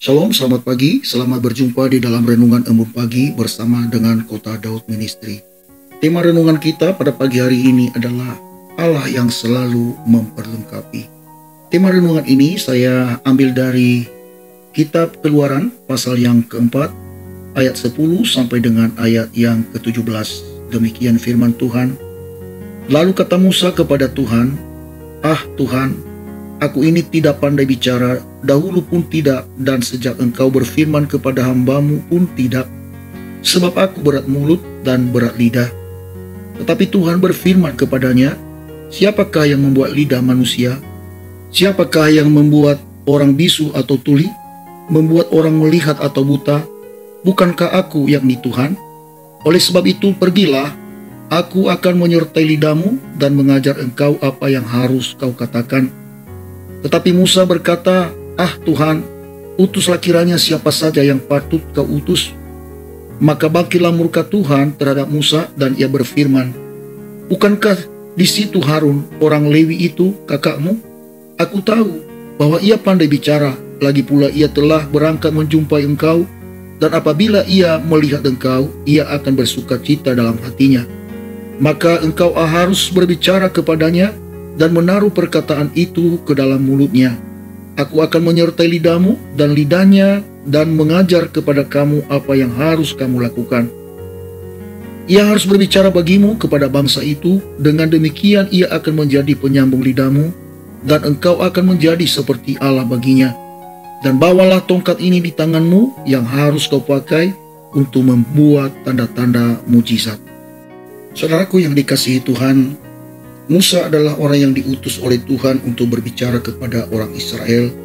Shalom, selamat pagi. Selamat berjumpa di dalam Renungan Embun Pagi bersama dengan Kota Daud Ministry. Tema renungan kita pada pagi hari ini adalah Allah yang selalu memperlengkapi. Tema renungan ini saya ambil dari Kitab Keluaran pasal yang keempat, ayat 10 sampai dengan ayat yang ke-17. Demikian firman Tuhan. Lalu kata Musa kepada Tuhan, "Ah Tuhan, aku ini tidak pandai bicara, dahulu pun tidak, dan sejak engkau berfirman kepada hambamu pun tidak. Sebab aku berat mulut dan berat lidah." Tetapi Tuhan berfirman kepadanya, "Siapakah yang membuat lidah manusia? Siapakah yang membuat orang bisu atau tuli? Membuat orang melihat atau buta? Bukankah aku yakni Tuhan? Oleh sebab itu pergilah, aku akan menyertai lidahmu dan mengajar engkau apa yang harus kau katakan." Tetapi Musa berkata, "Ah Tuhan, utuslah kiranya siapa saja yang patut kau utus." Maka bangkitlah murka Tuhan terhadap Musa dan ia berfirman, "Bukankah di situ Harun, orang Lewi itu, kakakmu? Aku tahu bahwa ia pandai bicara, lagi pula ia telah berangkat menjumpai engkau, dan apabila ia melihat engkau, ia akan bersuka cita dalam hatinya. Maka engkau harus berbicara kepadanya dan menaruh perkataan itu ke dalam mulutnya. Aku akan menyertai lidahmu dan lidahnya dan mengajar kepada kamu apa yang harus kamu lakukan. Ia harus berbicara bagimu kepada bangsa itu, dengan demikian ia akan menjadi penyambung lidahmu dan engkau akan menjadi seperti Allah baginya. Dan bawalah tongkat ini di tanganmu yang harus kau pakai untuk membuat tanda-tanda mujizat." Saudaraku yang dikasihi Tuhan, Musa adalah orang yang diutus oleh Tuhan untuk berbicara kepada orang Israel,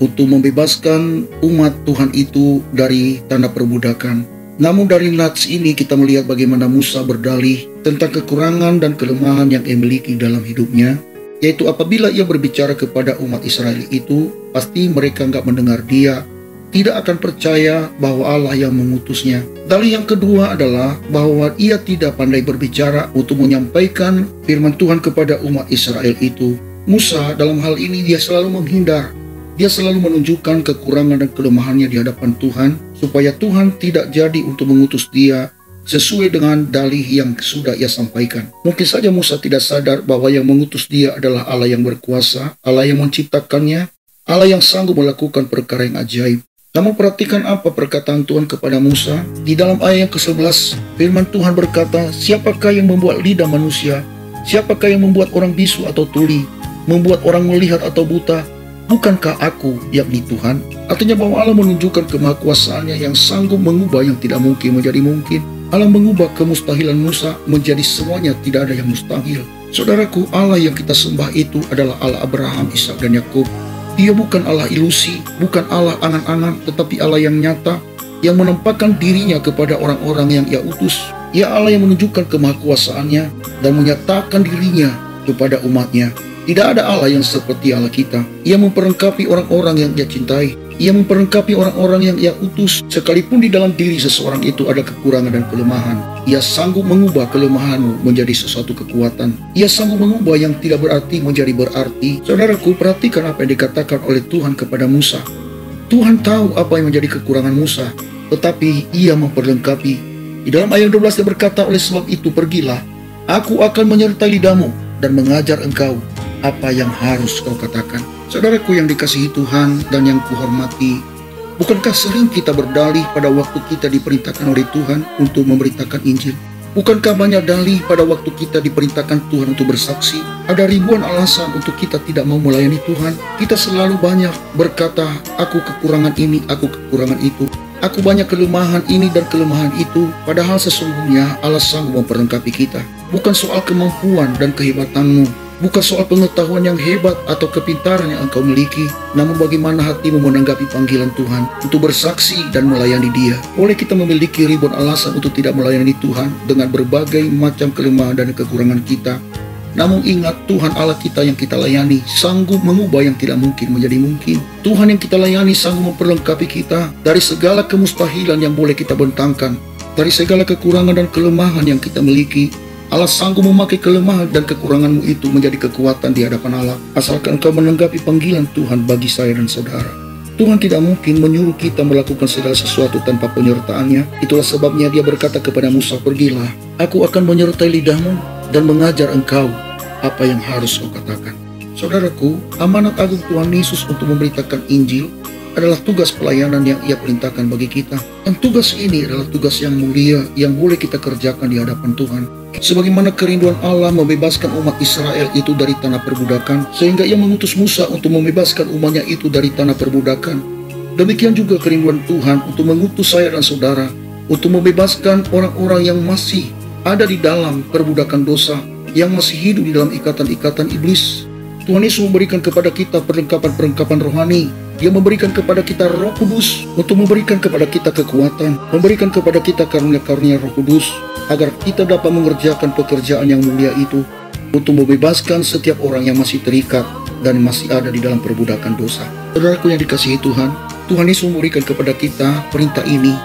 untuk membebaskan umat Tuhan itu dari tanda perbudakan. Namun dari nats ini kita melihat bagaimana Musa berdalih tentang kekurangan dan kelemahan yang ia miliki dalam hidupnya, yaitu apabila ia berbicara kepada umat Israel itu, pasti mereka nggak mendengar dia, tidak akan percaya bahwa Allah yang mengutusnya. Dalih yang kedua adalah bahwa ia tidak pandai berbicara untuk menyampaikan firman Tuhan kepada umat Israel itu. Musa dalam hal ini dia selalu menghindar. Dia selalu menunjukkan kekurangan dan kelemahannya di hadapan Tuhan, supaya Tuhan tidak jadi untuk mengutus dia sesuai dengan dalih yang sudah ia sampaikan. Mungkin saja Musa tidak sadar bahwa yang mengutus dia adalah Allah yang berkuasa, Allah yang menciptakannya, Allah yang sanggup melakukan perkara yang ajaib. Namun perhatikan apa perkataan Tuhan kepada Musa. Di dalam ayat yang ke-11, firman Tuhan berkata, "Siapakah yang membuat lidah manusia? Siapakah yang membuat orang bisu atau tuli? Membuat orang melihat atau buta? Bukankah aku yakni Tuhan?" Artinya bahwa Allah menunjukkan kemahakuasaannya yang sanggup mengubah yang tidak mungkin menjadi mungkin. Allah mengubah kemustahilan Musa menjadi semuanya, tidak ada yang mustahil. Saudaraku, Allah yang kita sembah itu adalah Allah Abraham, Ishak dan Yakub. Dia bukan Allah ilusi, bukan Allah angan-angan, tetapi Allah yang nyata, yang menempatkan dirinya kepada orang-orang yang ia utus. Ia Allah yang menunjukkan kemahakuasaannya dan menyatakan dirinya kepada umatnya. Tidak ada Allah yang seperti Allah kita. Ia memperlengkapi orang-orang yang ia cintai. Ia memperlengkapi orang-orang yang ia utus, sekalipun di dalam diri seseorang itu ada kekurangan dan kelemahan. Ia sanggup mengubah kelemahanmu menjadi sesuatu kekuatan. Ia sanggup mengubah yang tidak berarti menjadi berarti. Saudaraku, perhatikan apa yang dikatakan oleh Tuhan kepada Musa. Tuhan tahu apa yang menjadi kekurangan Musa, tetapi ia memperlengkapi. Di dalam ayat 12 dia berkata, "Oleh sebab itu pergilah, aku akan menyertai lidahmu dan mengajar engkau apa yang harus kau katakan." Saudaraku yang dikasihi Tuhan dan yang kuhormati, bukankah sering kita berdalih pada waktu kita diperintahkan oleh Tuhan untuk memberitakan Injil? Bukankah banyak dalih pada waktu kita diperintahkan Tuhan untuk bersaksi? Ada ribuan alasan untuk kita tidak mau melayani Tuhan. Kita selalu banyak berkata, "Aku kekurangan ini, aku kekurangan itu. Aku banyak kelemahan ini dan kelemahan itu." Padahal sesungguhnya Allah sanggup memperlengkapi kita. Bukan soal kemampuan dan kehebatanmu, bukan soal pengetahuan yang hebat atau kepintaran yang engkau miliki, namun bagaimana hatimu menanggapi panggilan Tuhan untuk bersaksi dan melayani Dia. Boleh kita memiliki ribuan alasan untuk tidak melayani Tuhan dengan berbagai macam kelemahan dan kekurangan kita. Namun ingat, Tuhan Allah kita yang kita layani sanggup mengubah yang tidak mungkin menjadi mungkin. Tuhan yang kita layani sanggup memperlengkapi kita dari segala kemustahilan yang boleh kita bentangkan, dari segala kekurangan dan kelemahan yang kita miliki. Allah sanggup memakai kelemahan dan kekuranganmu itu menjadi kekuatan di hadapan Allah, asalkan engkau menanggapi panggilan Tuhan bagi saya dan saudara. Tuhan tidak mungkin menyuruh kita melakukan segala sesuatu tanpa penyertaan-Nya. Itulah sebabnya Dia berkata kepada Musa, "Pergilah, aku akan menyertai lidahmu dan mengajar engkau apa yang harus kau katakan." Saudaraku, amanat agung Tuhan Yesus untuk memberitakan Injil adalah tugas pelayanan yang Ia perintahkan bagi kita. Dan tugas ini adalah tugas yang mulia yang boleh kita kerjakan di hadapan Tuhan. Sebagaimana kerinduan Allah membebaskan umat Israel itu dari tanah perbudakan, sehingga Ia mengutus Musa untuk membebaskan umatnya itu dari tanah perbudakan. Demikian juga kerinduan Tuhan untuk mengutus saya dan saudara untuk membebaskan orang-orang yang masih ada di dalam perbudakan dosa, yang masih hidup di dalam ikatan-ikatan iblis. Tuhan Yesus memberikan kepada kita perlengkapan-perlengkapan rohani. Dia memberikan kepada kita Roh Kudus untuk memberikan kepada kita kekuatan, memberikan kepada kita karunia-karunia Roh Kudus, agar kita dapat mengerjakan pekerjaan yang mulia itu untuk membebaskan setiap orang yang masih terikat dan masih ada di dalam perbudakan dosa. Saudaraku yang dikasihi Tuhan, Tuhan Yesus memberikan kepada kita perintah ini.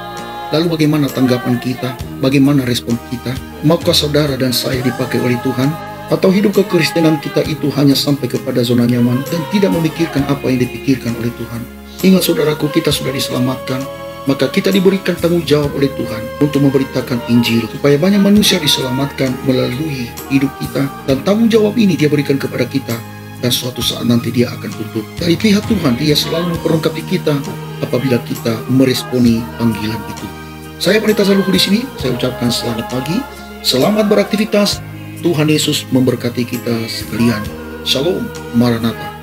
Lalu bagaimana tanggapan kita? Bagaimana respon kita? Maukah saudara dan saya dipakai oleh Tuhan? Atau hidup kekristenan kita itu hanya sampai kepada zona nyaman dan tidak memikirkan apa yang dipikirkan oleh Tuhan? Ingat saudaraku, kita sudah diselamatkan, maka kita diberikan tanggung jawab oleh Tuhan untuk memberitakan Injil supaya banyak manusia diselamatkan melalui hidup kita. Dan tanggung jawab ini Dia berikan kepada kita, dan suatu saat nanti Dia akan tutup. Dari pihak Tuhan, Dia selalu memperlengkapi kita apabila kita meresponi panggilan itu. Saya Pendeta Zaluku di sini, saya ucapkan selamat pagi, selamat beraktivitas. Tuhan Yesus memberkati kita sekalian. Shalom, Maranatha.